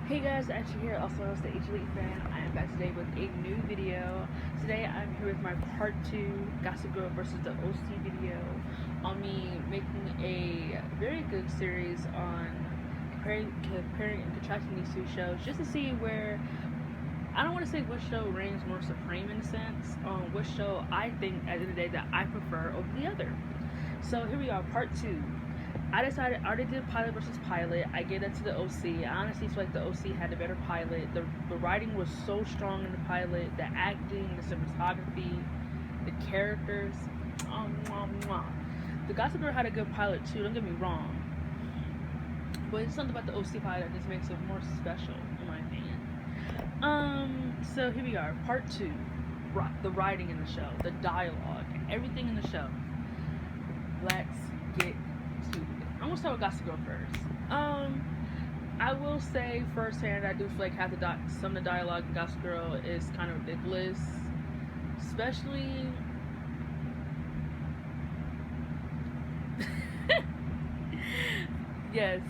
Hey guys, Ashley here, also known as the H Elite fan. I am back today with a new video. Today I'm here with my part 2 Gossip Girl versus the OC video on me making a very good series on comparing and contrasting these two shows just to see where, I don't want to say which show reigns more supreme in a sense, on which show I think at the end of the day that I prefer over the other. So here we are, part 2. I already did pilot versus pilot. I gave that to the OC. I honestly feel like the OC had a better pilot. The writing was so strong in the pilot. The acting, the cinematography, the characters. Mwah, mwah. The Gossip Girl had a good pilot too. Don't get me wrong, but it's something about the OC pilot that just makes it more special, in my opinion. So here we are, part 2. The writing in the show, the dialogue, everything in the show. Let's get to it. I'm gonna start with Gossip Girl first. I will say firsthand, I do feel like some of the dialogue in Gossip Girl is kind of ridiculous, especially. Yes,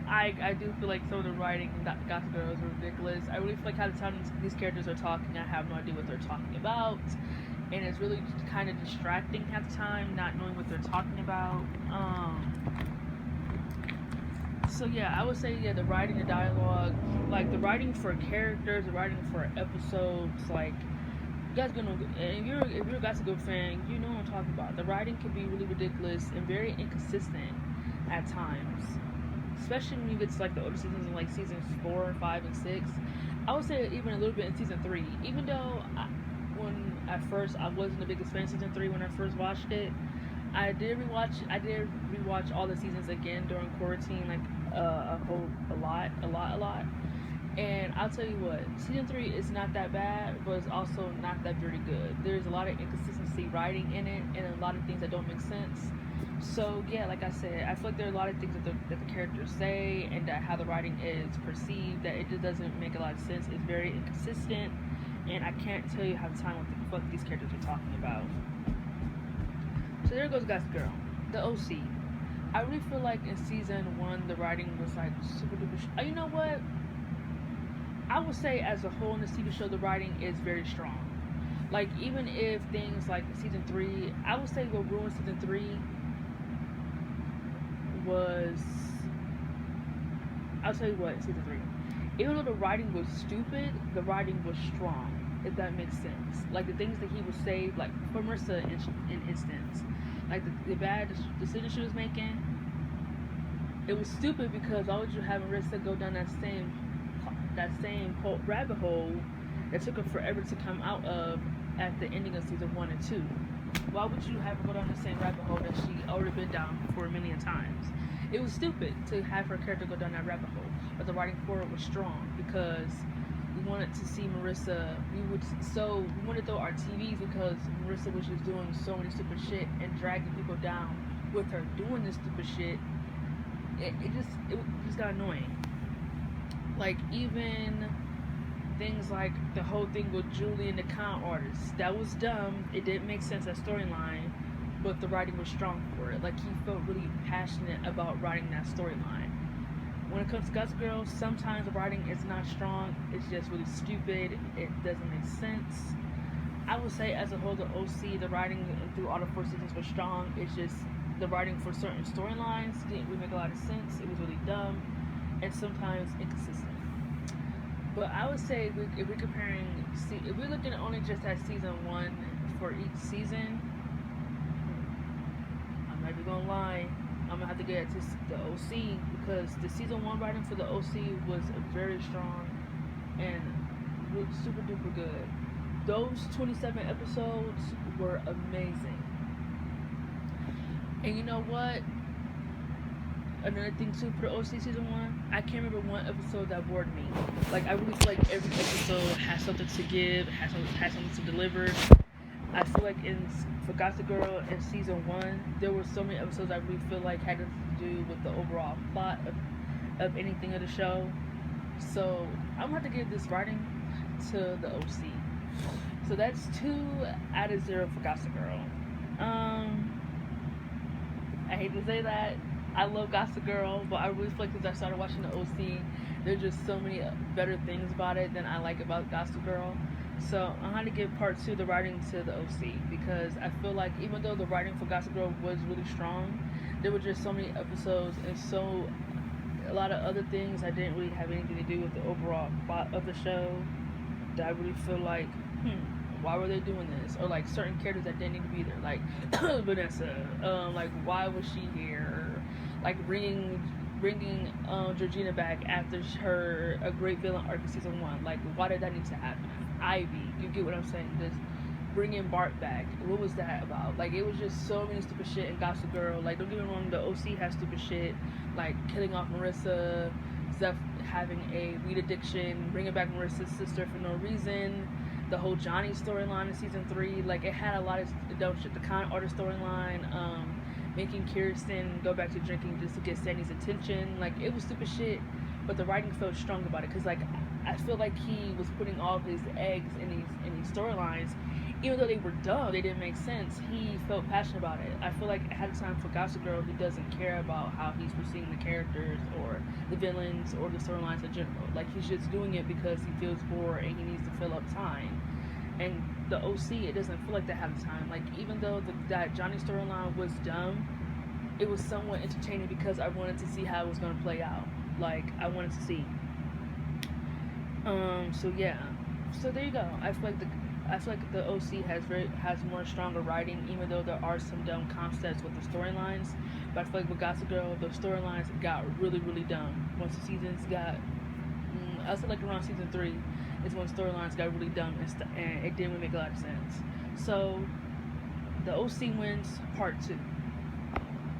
I do feel like some of the writing in Gossip Girl is ridiculous. I really feel like half the time these characters are talking, I have no idea what they're talking about, and it's really kind of distracting half the time, not knowing what they're talking about. So yeah, I would say the writing, the dialogue, like the writing for characters, the writing for episodes, like you guys gonna, and if you're a Gossip Girl fan, you know what I'm talking about. The writing can be really ridiculous and very inconsistent at times, especially when you get to like the older seasons, like seasons 4, 5, and 6. I would say even a little bit in season 3, even though when at first I wasn't the biggest fan of season 3 when I first watched it. I did rewatch all the seasons again during quarantine, like a lot. And I'll tell you what, season 3 is not that bad, but it's also not that very good. There's a lot of inconsistency writing in it, and a lot of things that don't make sense. So yeah, like I said, I feel like there are a lot of things that the characters say, and that how the writing is perceived, that it just doesn't make a lot of sense. It's very inconsistent, and I can't tell you half the time what the fuck these characters are talking about. So there goes Gossip Girl, the OC. I really feel like in season 1 the writing was like super duper. You know what? I would say as a whole in the TV show the writing is very strong. Like even if things like season 3, I would say what ruined season 3 was. I'll tell you what, season 3. Even though the writing was stupid, the writing was strong. If that makes sense. Like the things that he would say, like for Marissa in instance, like the bad decision she was making, it was stupid because why would you have Marissa go down that same rabbit hole that took her forever to come out of at the ending of season 1 and 2? Why would you have her go down the same rabbit hole that she already been down for a million times? It was stupid to have her character go down that rabbit hole, but the writing for it was strong because we wanted to see Marissa. We wanted to throw our TVs because Marissa was just doing so many stupid shit and dragging people down with her doing this stupid shit. It just got annoying. Like even things like the whole thing with Julie and the con artist, that was dumb. It didn't make sense, that storyline, but the writing was strong for it. Like he felt really passionate about writing that storyline. When it comes to Gossip Girl, sometimes the writing is not strong. It's just really stupid. It doesn't make sense. I would say as a whole, the OC, the writing through all the 4 seasons was strong. It's just the writing for certain storylines didn't really make a lot of sense. It was really dumb and sometimes inconsistent. But I would say if we're looking only just at season 1 for each season, I'm not even gonna lie, I'm gonna have to get to the OC because the season 1 writing for the OC was very strong and super duper good. Those 27 episodes were amazing. And you know what? Another thing too for the OC season 1, I can't remember one episode that bored me. Like I really feel like every episode has something to give, has something to deliver. I feel like for Gossip Girl in season 1, there were so many episodes I really feel like had to do with the overall plot of anything of the show. So I'm gonna have to give this writing to the OC. So that's 2 out of 0 for Gossip Girl. I hate to say that. I love Gossip Girl, but I really feel like since I started watching the OC, There's just so many better things about it than I like about Gossip Girl. So I'm going to give part two, the writing, to the OC, because I feel like even though the writing for Gossip Girl was really strong, there were just so many episodes and so a lot of other things that didn't really have anything to do with the overall plot of the show that I really feel like, why were they doing this? Or like certain characters that didn't need to be there, like Vanessa. Like why was she here? Like bringing Georgina back after her a great villain arc in season one. Like why did that need to happen? Ivy, you get what I'm saying? Just bringing Bart back. What was that about? Like it was just so many stupid shit in Gossip Girl. Like don't get me wrong, the OC has stupid shit, like killing off Marissa, Zeph having a weed addiction, bringing back Marissa's sister for no reason, the whole Johnny storyline in season three. Like it had a lot of dumb shit. The con artist storyline, making Kirsten go back to drinking just to get Sandy's attention. Like it was stupid shit, but the writing felt strong about it because like I feel like he was putting all of his eggs in these storylines, even though they were dumb, they didn't make sense. He felt passionate about it. I feel like ahead of time for Gossip Girl, he doesn't care about how he's perceiving the characters or the villains or the storylines in general. Like he's just doing it because he feels bored and he needs to fill up time. And the OC, it doesn't feel like that half the time. Like even though that Johnny storyline was dumb, it was somewhat entertaining because I wanted to see how it was going to play out. Like I wanted to see. So yeah. So there you go. I feel like the OC has more stronger writing, even though there are some dumb concepts with the storylines. But I feel like with Gossip Girl, the storylines got really really dumb. Once the seasons got, I feel like around season three is when storylines got really dumb and it didn't really make a lot of sense. So the OC wins part two.